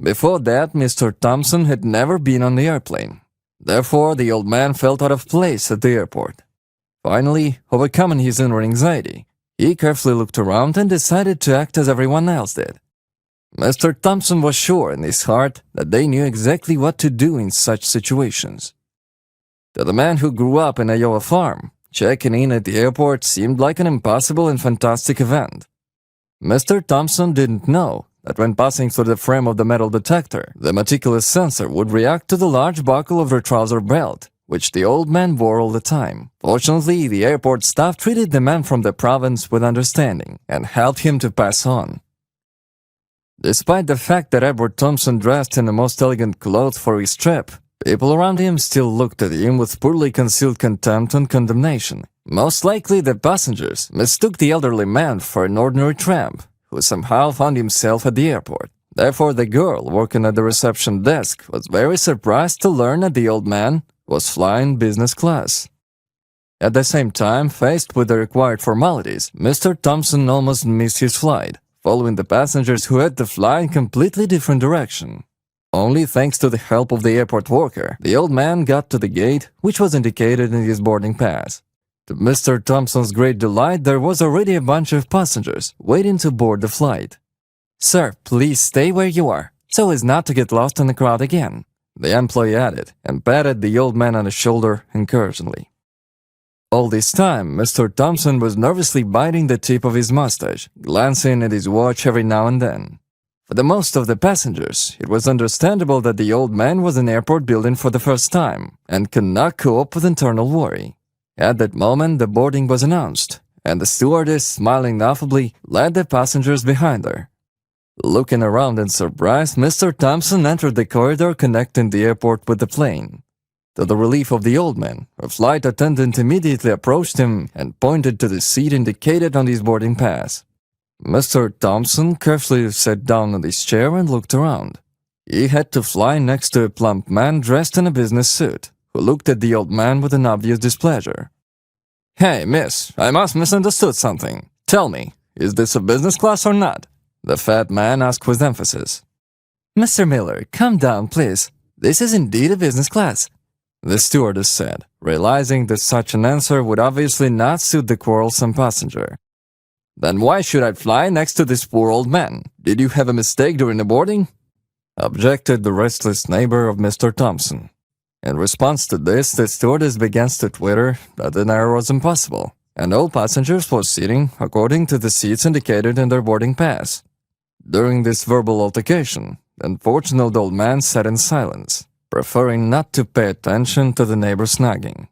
Before that, Mr. Thompson had never been on the airplane. Therefore, the old man felt out of place at the airport. Finally, overcoming his inner anxiety, he carefully looked around and decided to act as everyone else did. Mr. Thompson was sure in his heart that they knew exactly what to do in such situations. To the man who grew up in a Iowa farm, checking in at the airport seemed like an impossible and fantastic event. Mr. Thompson didn't know that when passing through the frame of the metal detector, the meticulous sensor would react to the large buckle of their trouser belt, which the old man wore all the time. Fortunately, the airport staff treated the man from the province with understanding and helped him to pass on. Despite the fact that Edward Thompson dressed in the most elegant clothes for his trip, people around him still looked at him with poorly concealed contempt and condemnation. Most likely the passengers mistook the elderly man for an ordinary tramp who somehow found himself at the airport. Therefore, the girl working at the reception desk was very surprised to learn that the old man was flying business class. At the same time, faced with the required formalities, Mr. Thompson almost missed his flight, following the passengers who had to fly in completely different direction. Only thanks to the help of the airport worker, the old man got to the gate, which was indicated in his boarding pass. To Mr. Thompson's great delight, there was already a bunch of passengers waiting to board the flight. "Sir, please stay where you are, so as not to get lost in the crowd again," the employee added, and patted the old man on the shoulder encouragingly. All this time, Mr. Thompson was nervously biting the tip of his mustache, glancing at his watch every now and then. For the most of the passengers, it was understandable that the old man was in airport building for the first time and could not cope with internal worry. At that moment, the boarding was announced, and the stewardess, smiling affably, led the passengers behind her. Looking around in surprise, Mr. Thompson entered the corridor connecting the airport with the plane. To the relief of the old man, a flight attendant immediately approached him and pointed to the seat indicated on his boarding pass. Mr. Thompson carefully sat down on his chair and looked around. He had to fly next to a plump man dressed in a business suit, who looked at the old man with an obvious displeasure. "Hey, miss, I must misunderstood something. Tell me, is this a business class or not?" the fat man asked with emphasis. "Mr. Miller, calm down, please. This is indeed a business class," the stewardess said, realizing that such an answer would obviously not suit the quarrelsome passenger. "Then why should I fly next to this poor old man? Did you have a mistake during the boarding?" objected the restless neighbor of Mr. Thompson. In response to this, the stewardess began to twitter that an error was impossible, and all passengers were sitting according to the seats indicated in their boarding pass. During this verbal altercation, the unfortunate old man sat in silence, preferring not to pay attention to the neighbor's nagging.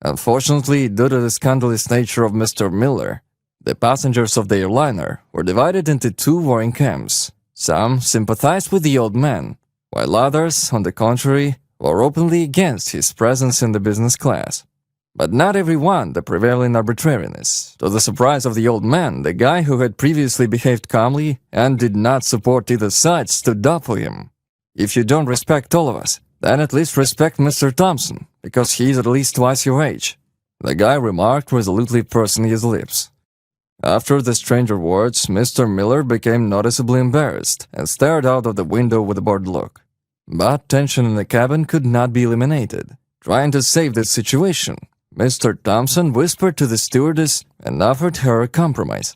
Unfortunately, due to the scandalous nature of Mr. Miller, the passengers of the airliner were divided into two warring camps. Some sympathized with the old man, while others, on the contrary, were openly against his presence in the business class. But not everyone the prevailing arbitrariness. To the surprise of the old man, the guy who had previously behaved calmly and did not support either side stood up for him. "If you don't respect all of us, then at least respect Mr. Thompson, because he's at least twice your age," the guy remarked, resolutely pursing his lips. After the stranger words, Mr. Miller became noticeably embarrassed and stared out of the window with a bored look. But tension in the cabin could not be eliminated. Trying to save the situation, Mr. Thompson whispered to the stewardess and offered her a compromise.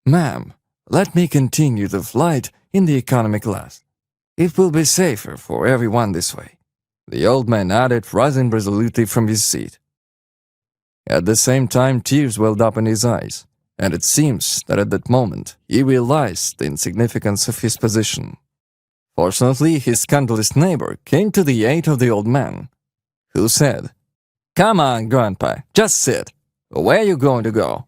"Ma'am, let me continue the flight in the economy class. It will be safer for everyone this way," the old man added, rising resolutely from his seat. At the same time, tears welled up in his eyes, and it seems that at that moment he realized the insignificance of his position. Fortunately, his scandalous neighbor came to the aid of the old man, who said, "Come on, Grandpa, just sit. Where are you going to go?"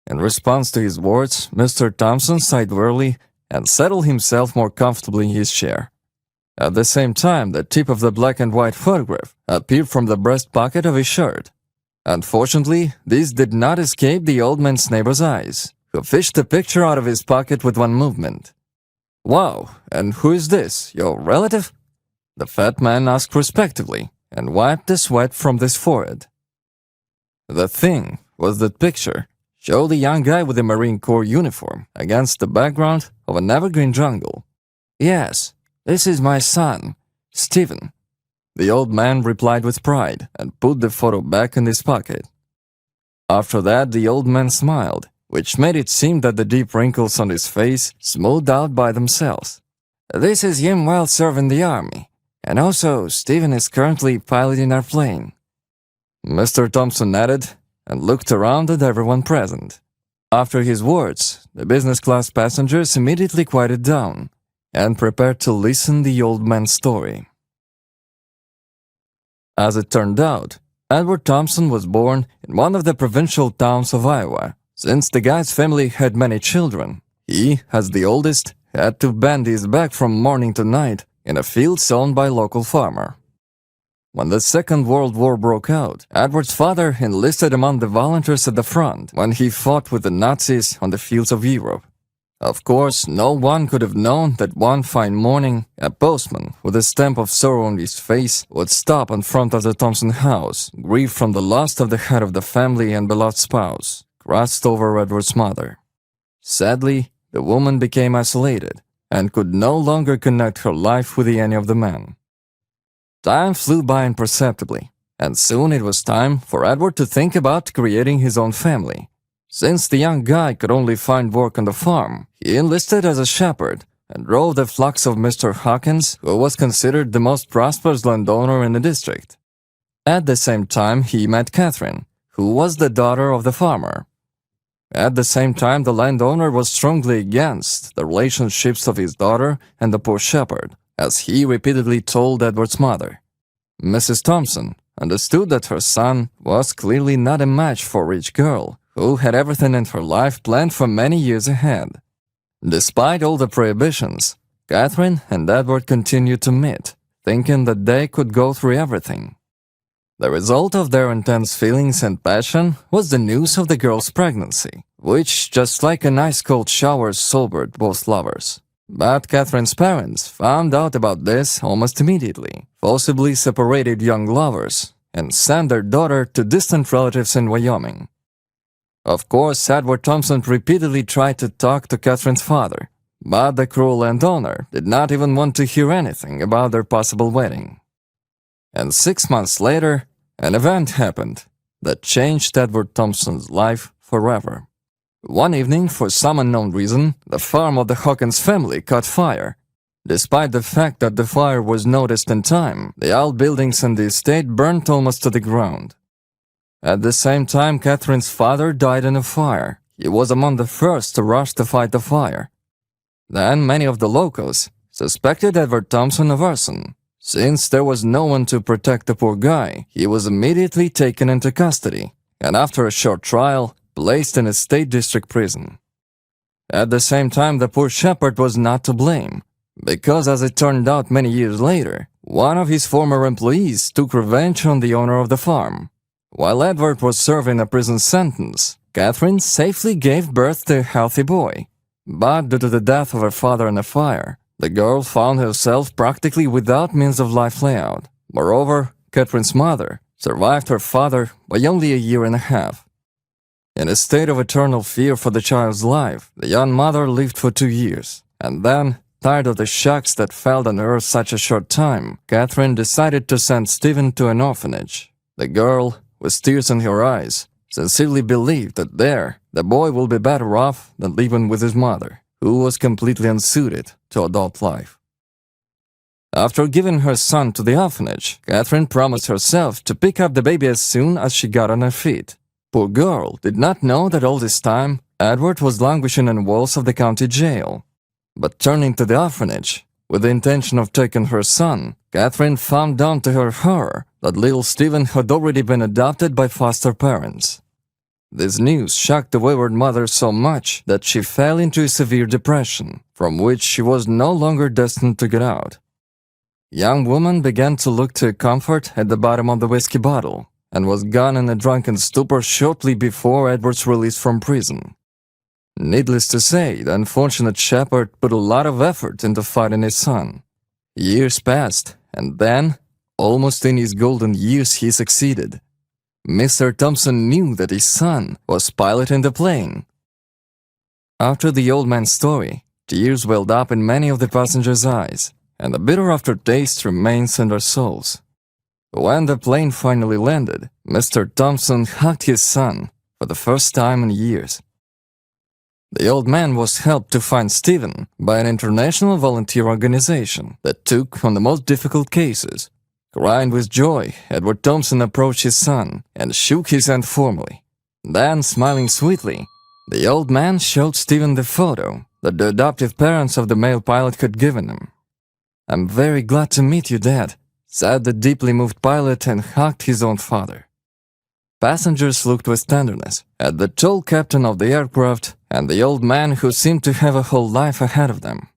In response to his words, Mr. Thompson sighed wearily and settled himself more comfortably in his chair. At the same time, the tip of the black and white photograph appeared from the breast pocket of his shirt. Unfortunately, this did not escape the old man's neighbor's eyes, who fished the picture out of his pocket with one movement. "Wow, and who is this, your relative?" the fat man asked respectively, and wiped the sweat from his forehead. The thing was that picture showed a young guy with a Marine Corps uniform against the background of an evergreen jungle. Yes, this is my son, Stephen. The old man replied with pride and put the photo back in his pocket. After that, the old man smiled, which made it seem that the deep wrinkles on his face smoothed out by themselves. This is him while serving the army, and also Stephen is currently piloting our plane. Mr. Thompson nodded and looked around at everyone present. After his words, the business class passengers immediately quieted down and prepared to listen to the old man's story. As it turned out, Edward Thompson was born in one of the provincial towns of Iowa. Since the guy's family had many children, he, as the oldest, had to bend his back from morning to night in a field owned by a local farmer. When the Second World War broke out, Edward's father enlisted among the volunteers at the front when he fought with the Nazis on the fields of Europe. Of course, no one could have known that one fine morning, a postman with a stamp of sorrow on his face would stop in front of the Thompson house, grieved from the loss of the head of the family and beloved spouse, crossed over Edward's mother. Sadly, the woman became isolated and could no longer connect her life with any of the men. Time flew by imperceptibly, and soon it was time for Edward to think about creating his own family. Since the young guy could only find work on the farm, he enlisted as a shepherd and drove the flocks of Mr. Hawkins, who was considered the most prosperous landowner in the district. At the same time, he met Catherine, who was the daughter of the farmer. At the same time, the landowner was strongly against the relationships of his daughter and the poor shepherd, as he repeatedly told Edward's mother. Mrs. Thompson understood that her son was clearly not a match for a rich girl, who had everything in her life planned for many years ahead. Despite all the prohibitions, Catherine and Edward continued to meet, thinking that they could go through everything. The result of their intense feelings and passion was the news of the girl's pregnancy, which, just like an ice-cold shower, sobered both lovers. But Catherine's parents found out about this almost immediately, forcibly separated young lovers, and sent their daughter to distant relatives in Wyoming. Of course, Edward Thompson repeatedly tried to talk to Catherine's father, but the cruel landowner did not even want to hear anything about their possible wedding. And 6 months later, an event happened that changed Edward Thompson's life forever. One evening, for some unknown reason, the farm of the Hawkins family caught fire. Despite the fact that the fire was noticed in time, the old buildings in the estate burned almost to the ground. At the same time, Catherine's father died in a fire. He was among the first to rush to fight the fire. Then many of the locals suspected Edward Thompson of arson. Since there was no one to protect the poor guy, he was immediately taken into custody, and after a short trial, placed in a state district prison. At the same time, the poor shepherd was not to blame, because as it turned out many years later, one of his former employees took revenge on the owner of the farm. While Edward was serving a prison sentence, Catherine safely gave birth to a healthy boy. But due to the death of her father in a fire, the girl found herself practically without means of life layout. Moreover, Catherine's mother survived her father by only a year and a half. In a state of eternal fear for the child's life, the young mother lived for 2 years, and then, tired of the shocks that fell on her such a short time, Catherine decided to send Stephen to an orphanage. The girl, with tears in her eyes, sincerely believed that there, the boy will be better off than living with his mother, who was completely unsuited to adult life. After giving her son to the orphanage, Catherine promised herself to pick up the baby as soon as she got on her feet. Poor girl did not know that all this time, Edward was languishing in the walls of the county jail. But turning to the orphanage, with the intention of taking her son, Catherine found out to her horror that little Stephen had already been adopted by foster parents. This news shocked the wayward mother so much that she fell into a severe depression, from which she was no longer destined to get out. The young woman began to look to comfort at the bottom of the whiskey bottle, and was gone in a drunken stupor shortly before Edward's release from prison. Needless to say, the unfortunate shepherd put a lot of effort into finding his son. Years passed, and then, almost in his golden years, he succeeded. Mr. Thompson knew that his son was piloting the plane. After the old man's story, Tears welled up in many of the passengers' eyes, and a bitter aftertaste remains in their souls. When the plane finally landed, Mr. Thompson hugged his son for the first time in years. The old man was helped to find Stephen by an international volunteer organization that took on the most difficult cases. Crying with joy, Edward Thompson approached his son and shook his hand formally. Then, smiling sweetly, the old man showed Stephen the photo that the adoptive parents of the male pilot had given him. "I'm very glad to meet you, Dad," said the deeply moved pilot and hugged his own father. Passengers looked with tenderness at the tall captain of the aircraft and the old man who seemed to have a whole life ahead of them.